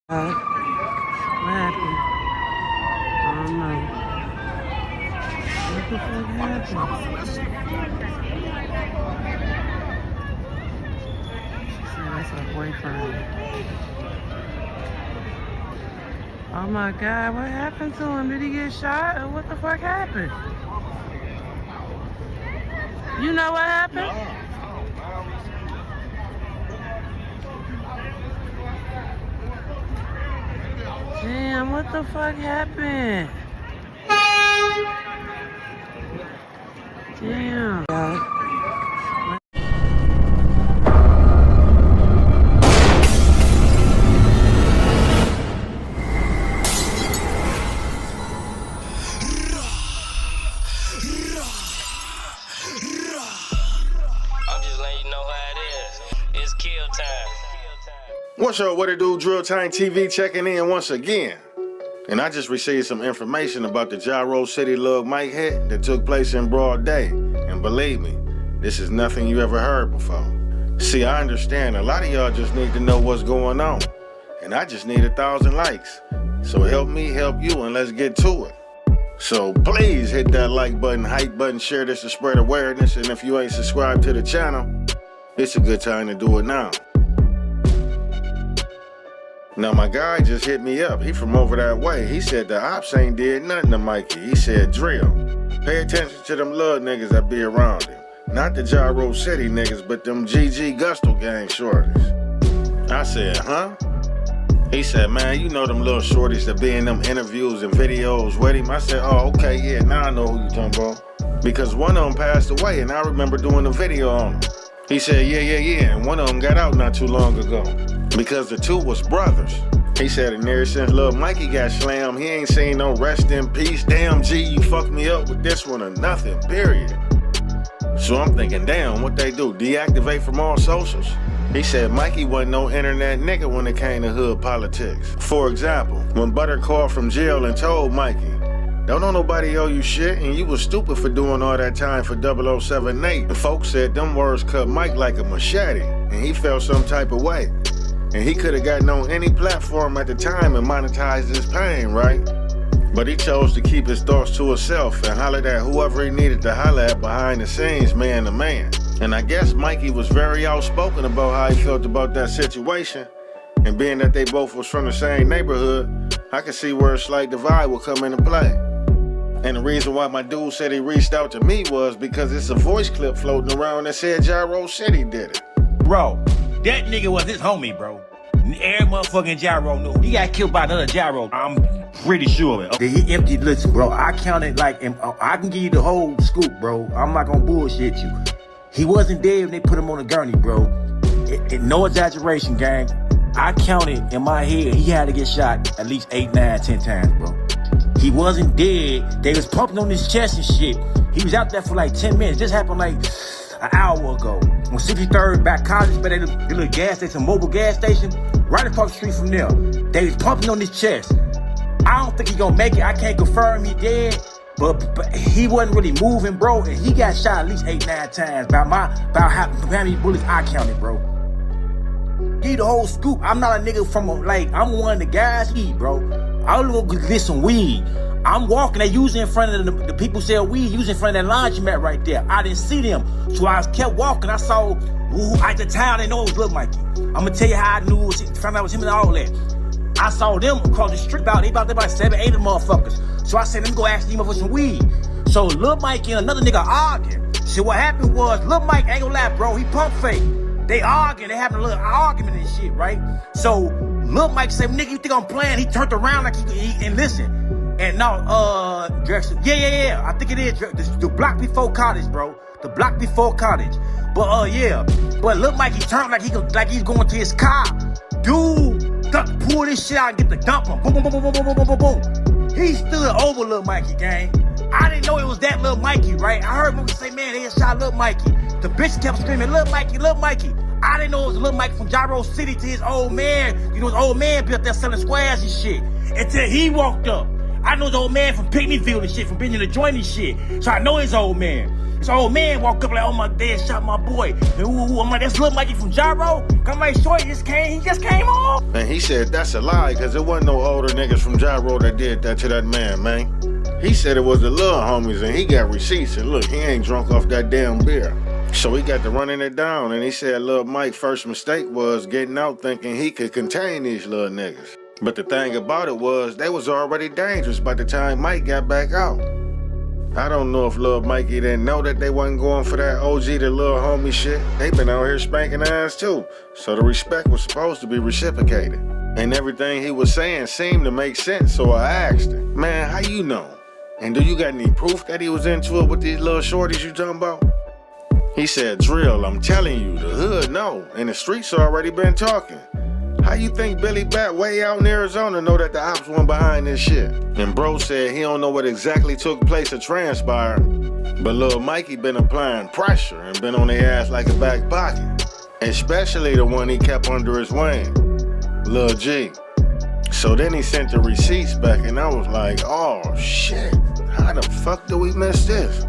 What happened? I don't know. What the fuck happened? She said that's her boyfriend. Oh my God, what happened to him? Did he get shot or what the fuck happened? You know what happened? Damn, what the fuck happened? Damn. What's up, what it do? Drill Time TV checking in once again. And I just received some information about the Jaro City Lil Mikey hit that took place in broad day. And believe me, this is nothing you ever heard before. See, I understand a lot of y'all just need to know what's going on. And I just need 1,000 likes. So help me help you and let's get to it. So please hit that like button, hype button, share this to spread awareness. And if you ain't subscribed to the channel, it's a good time to do it now. Now my guy just hit me up. He from over that way. He said the ops ain't did nothing to Mikey. He said, Drill, pay attention to them little niggas that be around him. Not the Jaro City niggas, but them GG Gusto gang shorties. I said, huh? He said, man, you know them little shorties that be in them interviews and videos with him. I said, oh, okay, yeah, now I know who you talking about. Because one of them passed away and I remember doing a video on him. He said, yeah, and one of them got out not too long ago. Because the two was brothers. He said, and ever since Lil Mikey got slammed, he ain't seen no rest in peace. Damn, G, you fucked me up with this one or nothing, period. So I'm thinking, damn, what they do, deactivate from all socials? He said Mikey wasn't no internet nigga when it came to hood politics. For example, when Butter called from jail and told Mikey, don't know nobody owe you shit, and you was stupid for doing all that time for 0078. And folks said them words cut Mike like a machete, and he felt some type of way. And he could have gotten on any platform at the time and monetized his pain, right? But he chose to keep his thoughts to himself and holler at whoever he needed to holler at behind the scenes, man to man. And I guess Mikey was very outspoken about how he felt about that situation. And being that they both was from the same neighborhood, I could see where a slight divide would come into play. And the reason why my dude said he reached out to me was because it's a voice clip floating around that said Jaro City did it. Bro, that nigga was his homie, bro. Every motherfucking Jaro knew. He got killed by another Jaro. I'm pretty sure of it. He emptied, listen, bro, I counted like, I can give you the whole scoop, bro. I'm not gonna bullshit you. He wasn't dead when they put him on a gurney, bro. No exaggeration, gang. I counted in my head, he had to get shot at least 8, 9, 10 times, bro. He wasn't dead. They was pumping on his chest and shit. He was out there for like 10 minutes. This happened like an hour ago. On 63rd, back college, but they the little gas station, mobile gas station, right across the street from there. They was pumping on his chest. I don't think he gonna make it. I can't confirm he dead, but he wasn't really moving, bro. And he got shot at least 8, 9 times. About how many bullets I counted, bro. He the whole scoop. I'm not a nigga from I'm one of the guys bro. I was gonna get some weed. I'm walking, they using in front of the people sell weed, using in front of that laundromat right there. I didn't see them. So I kept walking. I saw at the town, they know it was Lil Mikey. I'm gonna tell you how I knew it was, found out it was him and all that. I saw them across the street, they about 7, 8 of motherfuckers. So I said, let me go ask them for some weed. So Lil Mikey and another nigga arguing. See, what happened was, Lil Mike ain't gonna lie, bro, he pump fake. They arguing, they having a little argument and shit, right? So Lil Mike said, nigga, you think I'm playing? He turned around like he and listen. And now, Jackson, yeah, I think it is the block before college, bro. The block before college. But yeah. But Lil Mikey turned like he's going to his car. Dude, pull this shit out and get the dump on. Boom, boom, boom, boom, boom, boom, boom, boom. He stood over Lil Mikey, gang. I didn't know it was that Lil Mikey, right? I heard people say, man, they had shot Lil Mikey. The bitch kept screaming, Lil Mikey, Lil Mikey. I didn't know it was Lil Mikey from Jaro City to his old man. You know, his old man be up there selling squares and shit. Until he walked up. I know his old man from Pygmyville and shit, from being in the joint and shit. So I know his old man. This old man walk up like, oh my dad shot my boy. And ooh, I'm like, that's Lil Mikey from Jaro? I'm like, shorty he just came home. And he said that's a lie, cause it wasn't no older niggas from Jaro that did that to that man. He said it was the little homies and he got receipts, and look, he ain't drunk off that damn beer. So he got to running it down, and he said Lil Mike's first mistake was getting out thinking he could contain these little niggas. But the thing about it was, they was already dangerous by the time Mike got back out. I don't know if Lil Mikey didn't know that they wasn't going for that OG to little homie shit. They been out here spanking ass too, so the respect was supposed to be reciprocated. And everything he was saying seemed to make sense, so I asked him, man, how you know? And do you got any proof that he was into it with these little shorties you talking about? He said, Drill, I'm telling you, the hood know, and the streets already been talking. How you think Billy Bat way out in Arizona know that the ops went behind this shit? And bro said he don't know what exactly took place or transpired, but Lil Mikey been applying pressure and been on their ass like a back pocket, especially the one he kept under his wing, Lil G. So then he sent the receipts back, and I was like, oh shit, how the fuck do we miss this?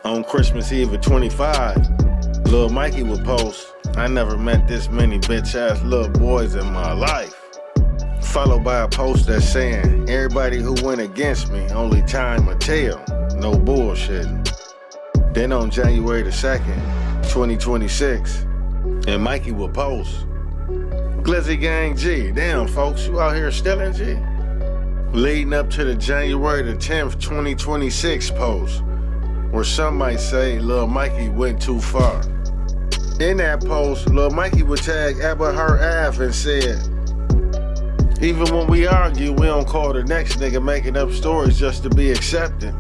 On Christmas Eve of 25, Lil Mikey would post, I never met this many bitch-ass little boys in my life. Followed by a post that's saying, everybody who went against me, only time will tell, no bullshitting. Then on January the 2nd, 2026, and Mikey would post, Glizzy Gang G, damn folks, you out here stealing G? Leading up to the January the 10th, 2026 post, where some might say Lil Mikey went too far. In that post, Lil Mikey would tag Abba her Av and said, even when we argue, we don't call the next nigga making up stories just to be accepted.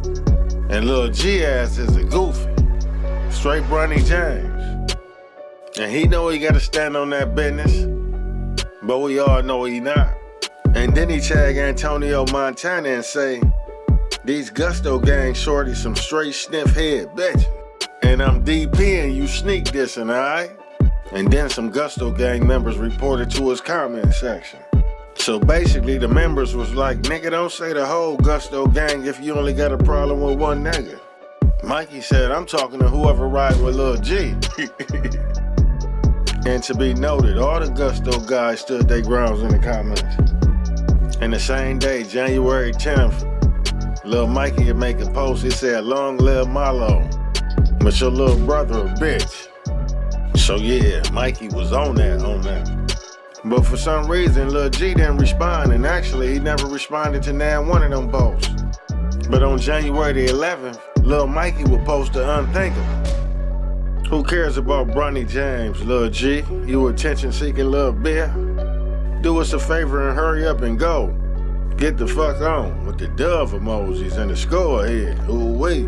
And Lil G ass is a goofy, straight Bronny James. And he know he gotta stand on that business, but we all know he not. And then he tag Antonio Montana and say, these Gusto gang shorties some straight sniff head bitches. And I'm DPing you sneak dissing, alright? And then some Gusto gang members reported to his comment section. So basically the members was like, nigga, don't say the whole Gusto gang if you only got a problem with one nigga. Mikey said, I'm talking to whoever ride with Lil G. And to be noted, all the Gusto guys stood their grounds in the comments. And the same day, January 10th, Lil Mikey would make a post, he said, long live Malo, but your little brother a bitch. So yeah, Mikey was on that. But for some reason, Lil G didn't respond, and actually he never responded to nan one of them posts. But on January the 11th, Lil Mikey would post the unthinkable. Who cares about Bronny James, Lil G? You attention-seeking little bear? Do us a favor and hurry up and go. Get the fuck on with the dove emojis and the score here. Ooh-wee.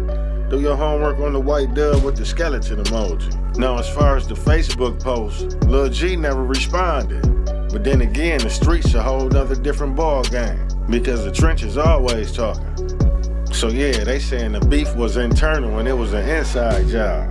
Do your homework on the white dove with the skeleton emoji. Now, as far as the Facebook post, Lil G never responded. But then again, the streets a whole nother different ball game, because the trenches always talking. So yeah, they saying the beef was internal and it was an inside job.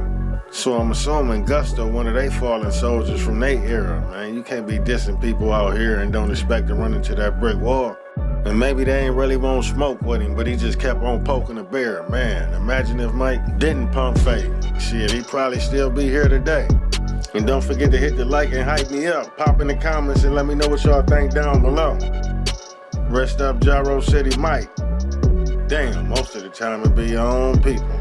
So I'm assuming Gusto, one of they fallen soldiers from their era, man. You can't be dissing people out here and don't expect to run into that brick wall. And maybe they ain't really won't smoke with him, but he just kept on poking the bear. Man, imagine if Mike didn't pump fake. Shit, he'd probably still be here today. And don't forget to hit the like and hype me up. Pop in the comments and let me know what y'all think down below. Rest up, Jaro City Mike. Damn, most of the time it be your own people.